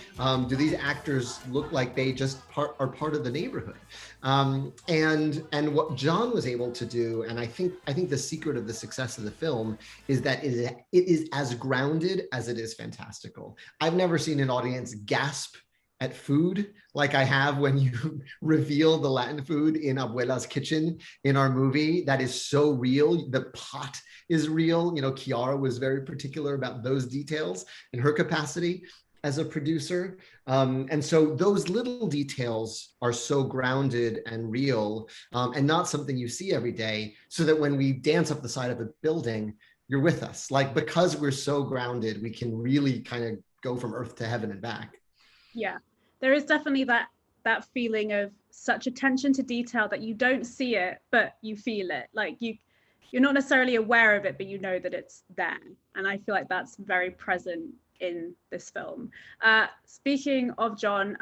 do these actors look like they just are part of the neighborhood? And what Jon was able to do, and I think the secret of the success of the film is that it is as grounded as it is fantastical. I've never seen an audience gasp at food like I have when you reveal the Latin food in Abuela's kitchen in our movie. That is so real. The pot is real. You know, Kiara was very particular about those details in her capacity as a producer. And so those little details are so grounded and real and not something you see every day, so that when we dance up the side of the building, you're with us. Like, because we're so grounded, we can really kind of go from earth to heaven and back. Yeah, there is definitely that feeling of such attention to detail that you don't see it, but you feel it. Like you're not necessarily aware of it, but you know that it's there. And I feel like that's very present in this film. Speaking of Jon,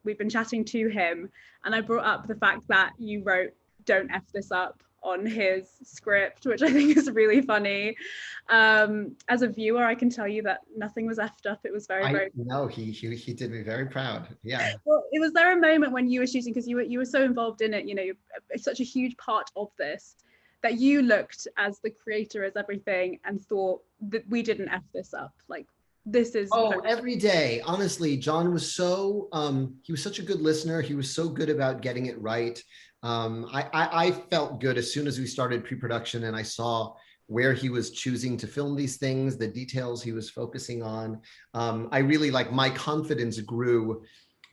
we've been chatting to him, and I brought up the fact that you wrote "Don't F This Up" on his script, which I think is really funny. As a viewer, I can tell you that nothing was effed up. It was very No, he did me very proud. Yeah. Well, was there a moment when you were shooting, because you were so involved in it, you know, you're such a huge part of this, that you looked as the creator, as everything, and thought that we didn't F this up? Like, this is every day. Honestly, Jon was so he was such a good listener. He was so good about getting it right. I felt good as soon as we started pre-production and I saw where he was choosing to film these things, the details he was focusing on. I really, like, my confidence grew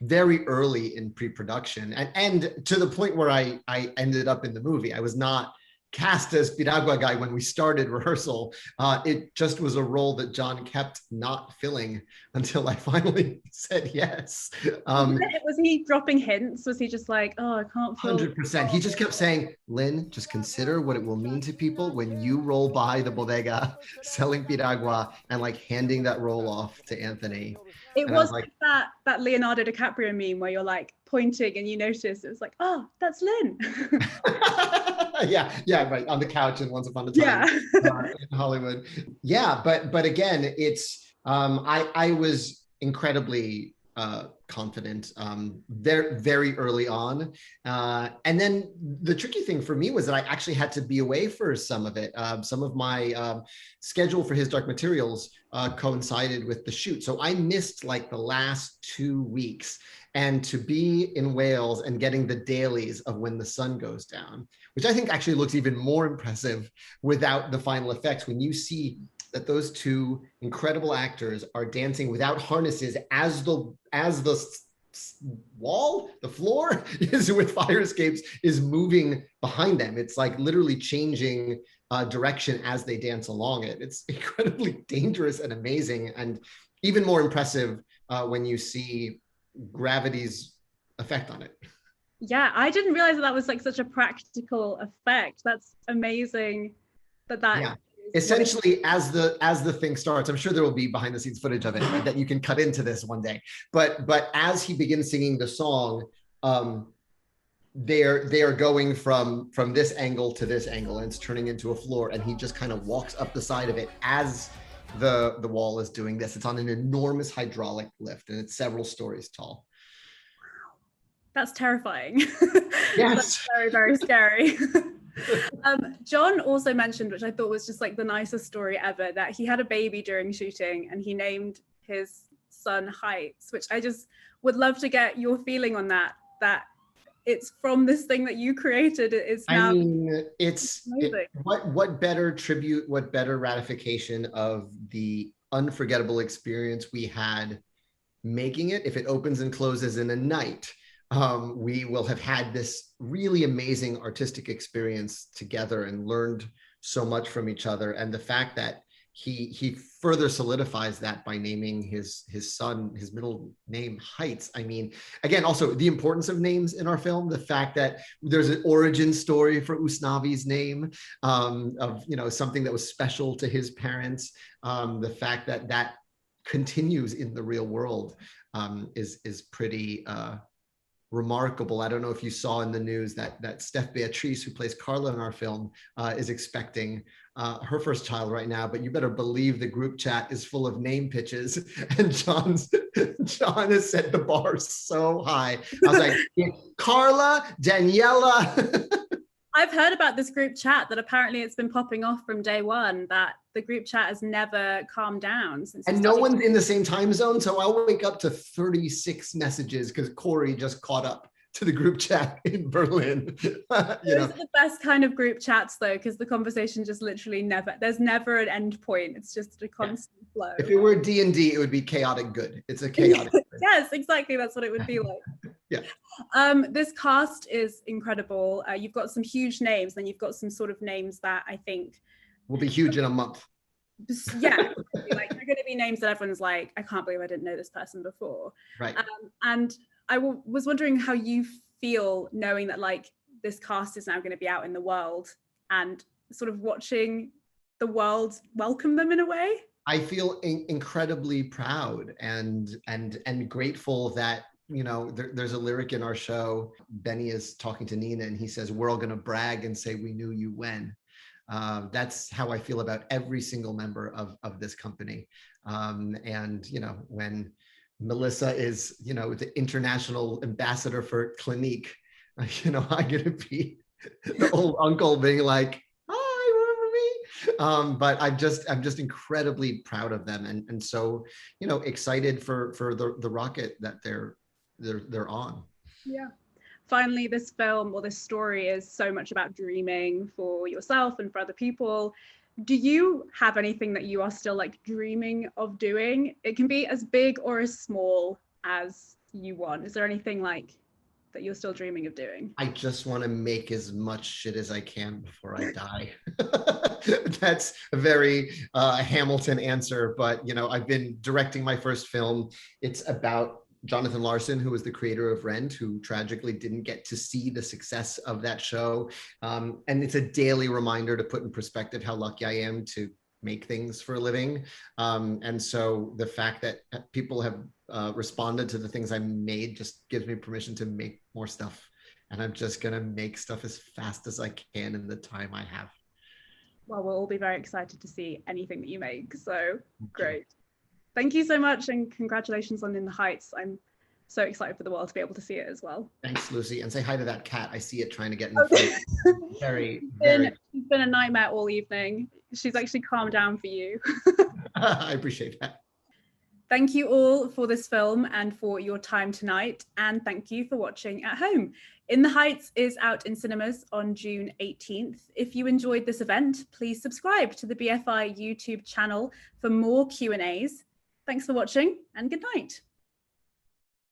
very early in pre-production, and to the point where I ended up in the movie. I was not cast as Piragua guy when we started rehearsal. It just was a role that Jon kept not filling until I finally said yes. Was he dropping hints? Was he just like, oh, I can't film? 100%. He just kept saying, Lynn, just consider what it will mean to people when you roll by the bodega selling Piragua and like handing that roll off to Anthony. It was like that Leonardo DiCaprio meme where you're like pointing and you notice it was like, oh, that's Lynn. yeah, right, on the couch in Once Upon a Time in Hollywood. Yeah, but again, it's I was incredibly confident very early on, and then the tricky thing for me was that I actually had to be away for some of it. Some of my schedule for his Dark Materials coincided with the shoot, so I missed like the last 2 weeks. And to be in Wales and getting the dailies of when the sun goes down, which I think actually looks even more impressive without the final effects, when you see that those two incredible actors are dancing without harnesses as the floor is with fire escapes is moving behind them. It's like literally changing direction as they dance along it. It's incredibly dangerous and amazing, and even more impressive when you see gravity's effect on it. Yeah, I didn't realize that was like such a practical effect. That's amazing that essentially as the thing starts, I'm sure there will be behind the scenes footage of it that you can cut into this one day. But as he begins singing the song, they are going from this angle to this angle, and it's turning into a floor, and he just kind of walks up the side of it as the wall is doing this. It's on an enormous hydraulic lift, and it's several stories tall. That's terrifying. Yes. That's very, very scary. Jon also mentioned, which I thought was just like the nicest story ever, that he had a baby during shooting and he named his son Heights, which I just would love to get your feeling on that it's from this thing that you created. It's now, I mean, what better tribute, what better ratification of the unforgettable experience we had making it. If it opens and closes in a night, we will have had this really amazing artistic experience together and learned so much from each other. And the fact that he further solidifies that by naming his son, his middle name, Heights. I mean, again, also the importance of names in our film, the fact that there's an origin story for Usnavi's name, of, you know, something that was special to his parents, the fact that that continues in the real world is pretty remarkable. I don't know if you saw in the news that Steph Beatrice, who plays Carla in our film, is expecting her first child right now, but you better believe the group chat is full of name pitches, and Jon has set the bar so high. I was like, Carla, Daniela. I've heard about this group chat that apparently it's been popping off from day one, that the group chat has never calmed down since. And no one's in the same time zone, so I'll wake up to 36 messages because Corey just caught up to the group chat in Berlin. Those are the best kind of group chats though, because the conversation just literally there's never an end point. It's just a constant flow. If it were D&D, it would be chaotic good. It's a chaotic Yes, exactly. That's what it would be like. Yeah. This cast is incredible. You've got some huge names, then you've got some sort of names that I think will be huge in a month. Yeah, like they're going to be names that everyone's like, I can't believe I didn't know this person before. Right. And I was wondering how you feel knowing that like this cast is now going to be out in the world and sort of watching the world welcome them in a way. I feel incredibly proud and grateful that, you know, there's a lyric in our show. Benny is talking to Nina and he says, we're all going to brag and say we knew you when. That's how I feel about every single member of this company. And, you know, when Melissa is, you know, the international ambassador for Clinique, you know, I'm going to be the old uncle being like, hi, remember me? But I'm just incredibly proud of them. And so, you know, excited for the rocket that they're on. Yeah. Finally, this film or this story is so much about dreaming for yourself and for other people. Do you have anything that you are still like dreaming of doing? It can be as big or as small as you want. Is there anything like that you're still dreaming of doing? I just want to make as much shit as I can before I die. That's a very Hamilton answer, but you know, I've been directing my first film. It's about Jonathan Larson, who was the creator of Rent, who tragically didn't get to see the success of that show. And it's a daily reminder to put in perspective how lucky I am to make things for a living. And so the fact that people have responded to the things I made just gives me permission to make more stuff. And I'm just gonna make stuff as fast as I can in the time I have. Well, we'll all be very excited to see anything that you make. So great. Thank you so much, and congratulations on In the Heights. I'm so excited for the world to be able to see it as well. Thanks, Lucy, and say hi to that cat. I see it trying to get in the front. It's been a nightmare all evening. She's actually calmed down for you. I appreciate that. Thank you all for this film and for your time tonight, and thank you for watching at home. In the Heights is out in cinemas on June 18th. If you enjoyed this event, please subscribe to the BFI YouTube channel for more Q&As. Thanks for watching and good night.